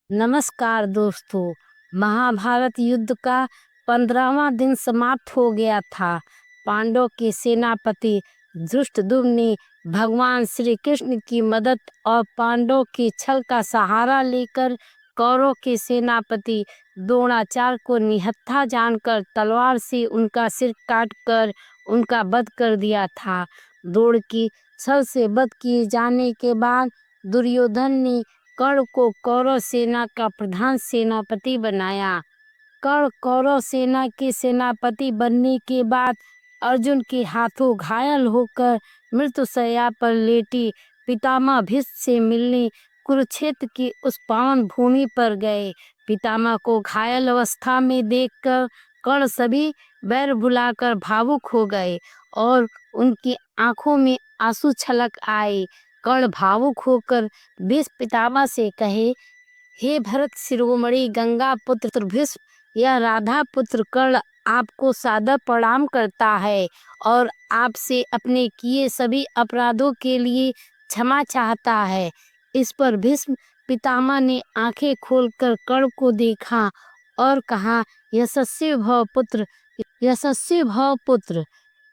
नमस्कार दोस्तों। महाभारत युद्ध का 15वां दिन समाप्त हो गया था। पांडवों के सेनापति धृष्टद्युम्न ने भगवान श्री कृष्ण की मदद और पांडवों के छल का सहारा लेकर कौरवों के सेनापति द्रोणाचार्य को निहत्था जानकर तलवार से उनका सिर काटकर उनका वध कर दिया था। द्रोण की छल से वध किए जाने के बाद दुर्योधन ने कर्ण को कौरव सेना का प्रधान सेनापति बनाया। कर्ण कौरव सेना के सेनापति बनने के बाद अर्जुन के हाथों घायल होकर मृत्युशैया पर लेटी पितामह भीष्म से मिलने कुरुक्षेत्र की उस पावन भूमि पर गए। पितामह को घायल अवस्था में देखकर कर्ण सभी बैर बुलाकर भावुक हो गए और उनकी आंखों में आंसू छलक आए। कर्ण भावुक होकर भीष्म पितामह से कहे, हे भरत शिरोमणि गंगा पुत्र भीष्म, यह राधा पुत्र कर्ण आपको सादर प्रणाम करता है और आपसे अपने किए सभी अपराधों के लिए क्षमा चाहता है। इस पर भीष्म पितामह ने आंखें खोलकर कर्ण को देखा और कहा, यशस्वी भव पुत्र, यशस्वी भव पुत्र।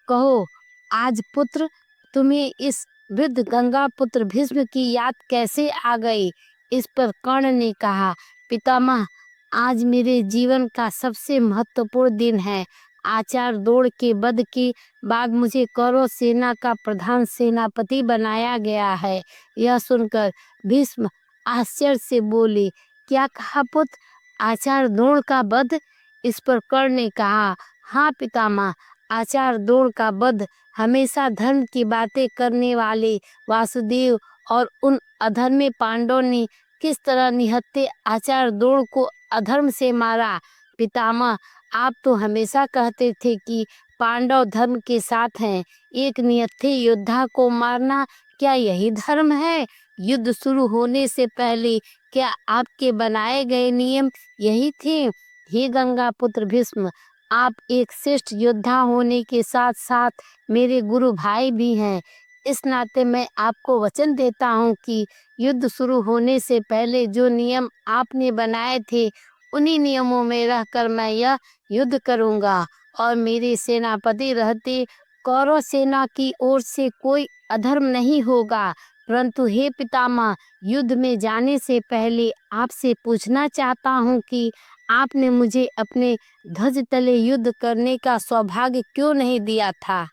कहो आज पुत्र, तुम्हें इस वृद्ध गंगा पुत्र भीष्म की याद कैसे आ गई। इस पर कर्ण ने कहा, पितामह, आज मेरे जीवन का सबसे महत्वपूर्ण दिन है। आचार्य द्रोण के वध के बाद मुझे कौरव सेना का प्रधान सेनापति बनाया गया है। यह सुनकर भीष्म आश्चर्य से बोले, क्या कहा पुत्र, आचार्य द्रोण का वध। इस पर कर्ण ने कहा, हाँ पितामह, आचार्य द्रोण का वध हमेशा धर्म की बातें करने वाले वासुदेव और उन अधर्मी पांडवों ने किस तरह निहत्थे आचार्य द्रोण को अधर्म से मारा। पितामह, आप तो हमेशा कहते थे कि पांडव धर्म के साथ हैं। एक निहत्थे योद्धा को मारना क्या यही धर्म है। युद्ध शुरू होने से पहले क्या आपके बनाए गए नियम यही थे। हे गंगा पुत्र भीष्म, आप एक श्रेष्ठ योद्धा होने के साथ साथ मेरे गुरु भाई भी हैं। इस नाते मैं आपको वचन देता हूँ कि युद्ध शुरू होने से पहले जो नियम आपने बनाए थे, उन्हीं नियमों में रहकर मैं यह युद्ध करूँगा और मेरे सेनापति रहते कौरव सेना की ओर से कोई अधर्म नहीं होगा। परंतु हे पितामह, युद्ध में जाने से पहले आपसे पूछना चाहता हूँ कि आपने मुझे अपने ध्वज तले युद्ध करने का सौभाग्य क्यों नहीं दिया था।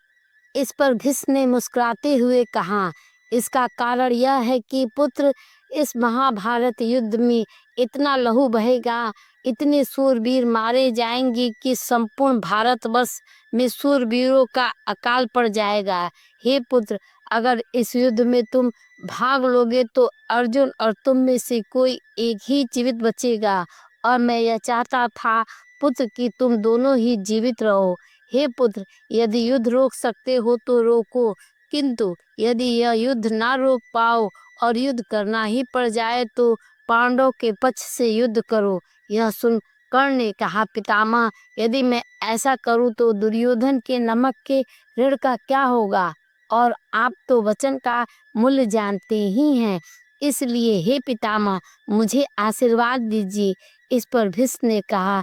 इस पर भीष्म ने मुस्कुराते हुए कहा, इसका कारण यह है कि पुत्र, इस महाभारत युद्ध में इतना लहू बहेगा, इतने शूरवीर मारे जाएंगे कि संपूर्ण भारतवर्ष में शूरवीरों का अकाल पड़ जाएगा। हे पुत्र, अगर इस युद्ध में तुम भाग लोगे तो अर्जुन और तुम में से कोई एक ही जीवित बचेगा और मैं यह चाहता था पुत्र कि तुम दोनों ही जीवित रहो। हे पुत्र, यदि युद्ध रोक सकते हो तो रोको, किंतु यदि यह युद्ध ना रोक पाओ और युद्ध करना ही पड़ जाए तो पांडवों के पक्ष से युद्ध करो। यह सुन कर्ण ने कहा, पितामह, यदि मैं ऐसा करूं तो दुर्योधन के नमक के ऋण का क्या होगा, और आप तो वचन का मूल्य जानते ही हैं। इसलिए हे पितामह, मुझे आशीर्वाद दीजिए। इस पर भीष्म ने कहा,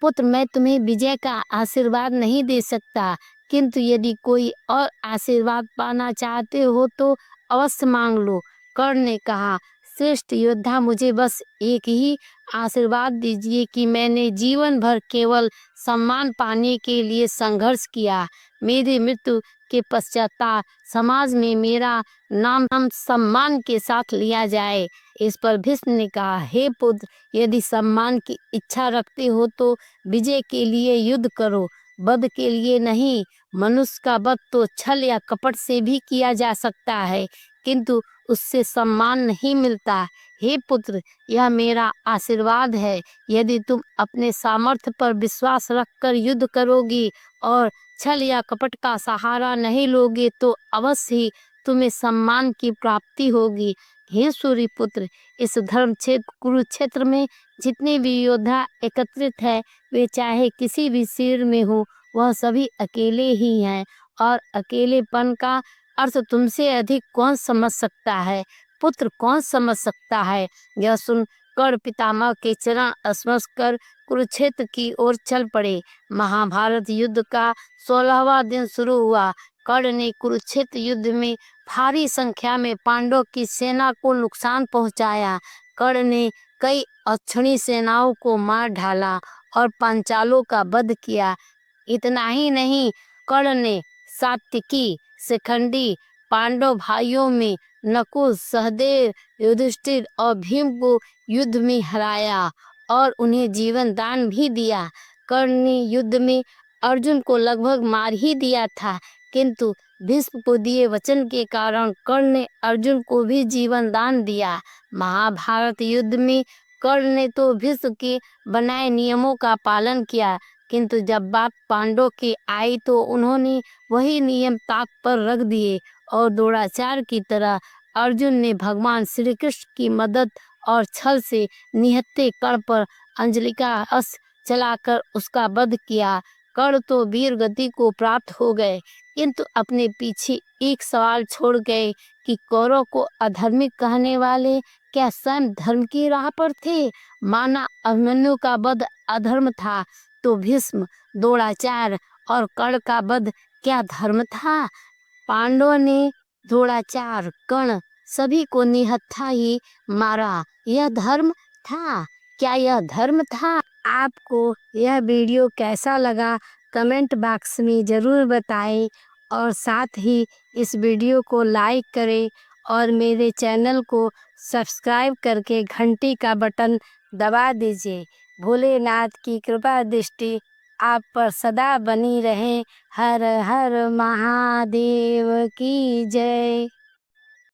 पुत्र, मैं तुम्हें विजय का आशीर्वाद नहीं दे सकता, किंतु यदि कोई और आशीर्वाद पाना चाहते हो तो अवश्य मांग लो। कर्ण ने कहा, श्रेष्ठ योद्धा, मुझे बस एक ही आशीर्वाद दीजिए कि मैंने जीवन भर केवल सम्मान पाने के लिए संघर्ष किया। मेरी मृत्यु के पश्चात समाज में मेरा नाम सम्मान के साथ लिया जाए। इस पर भीष्म ने कहा, हे पुत्र, यदि सम्मान की इच्छा रखते हो तो विजय के लिए युद्ध करो, वध के लिए नहीं। मनुष्य का वध तो छल या कपट से भी किया जा सकता है, किंतु उससे सम्मान नहीं मिलता। हे पुत्र, यह मेरा आशीर्वाद है। यदि तुम अपने सामर्थ्य पर विश्वास रखकर युद्ध करोगी और छल या कपट का सहारा नहीं लोगे तो अवश्य ही तुम्हें सम्मान की प्राप्ति होगी। हे सूर्य पुत्र, इस धर्म क्षेत्र कुरुक्षेत्र में जितने भी योद्धा एकत्रित है, वे चाहे किसी भी शरीर में हो, वह सभी अकेले ही हैं और अकेलेपन का अर्थ तुमसे अधिक कौन समझ सकता है। पुत्र, कौन समझ सकता है। यह सुन कर्ण पितामह के चरण स्पर्श कर कुरुक्षेत्र की ओर चल पड़े। महाभारत युद्ध का 16वां दिन शुरू हुआ। कर्ण ने कुरुक्षेत्र युद्ध में भारी संख्या में पांडवों की सेना को नुकसान पहुंचाया। कर्ण ने कई अक्षणी सेनाओं को मार डाला और पांचालों का वध किया। इतना ही नहीं, कर्ण ने सात्यकी, शिखंडी, पांडव भाइयों में नकुल, सहदेव, युधिष्ठिर और भीम को युद्ध में हराया और उन्हें जीवन दान भी दिया। कर्ण ने युद्ध में अर्जुन को लगभग मार ही दिया था, किंतु भीष्म को दिए वचन के कारण कर्ण ने अर्जुन को भी जीवन दान दिया। महाभारत युद्ध में कर्ण ने तो भीष्म के बनाए नियमों का पालन किया, किंतु जब बात पांडवों की आई तो उन्होंने वही नियम ताक पर रख दिए और द्रोणाचार्य की तरह अर्जुन ने भगवान श्री कृष्ण की मदद और छल से निहत्थे कर्ण पर अंजलि का अस्त्र चलाकर उसका वध किया। कर्ण तो वीर गति को प्राप्त हो गए, किंतु अपने पीछे एक सवाल छोड़ गए कि कौरव को अधर्मिक कहने वाले क्या स्वयं धर्म की राह पर थे। माना अभिमन्यु का वध अधर्म था, तो भीष्म, द्रोणाचार्य और कर्ण का वध क्या धर्म था? पांडवों ने द्रोणाचार्य, कर्ण सभी को निहत्था ही मारा। यह धर्म था? क्या यह धर्म था? आपको यह वीडियो कैसा लगा कमेंट बॉक्स में ज़रूर बताएं और साथ ही इस वीडियो को लाइक करें और मेरे चैनल को सब्सक्राइब करके घंटी का बटन दबा दीजिए। भोलेनाथ की कृपा दृष्टि आप पर सदा बनी रहे। हर हर महादेव की जय।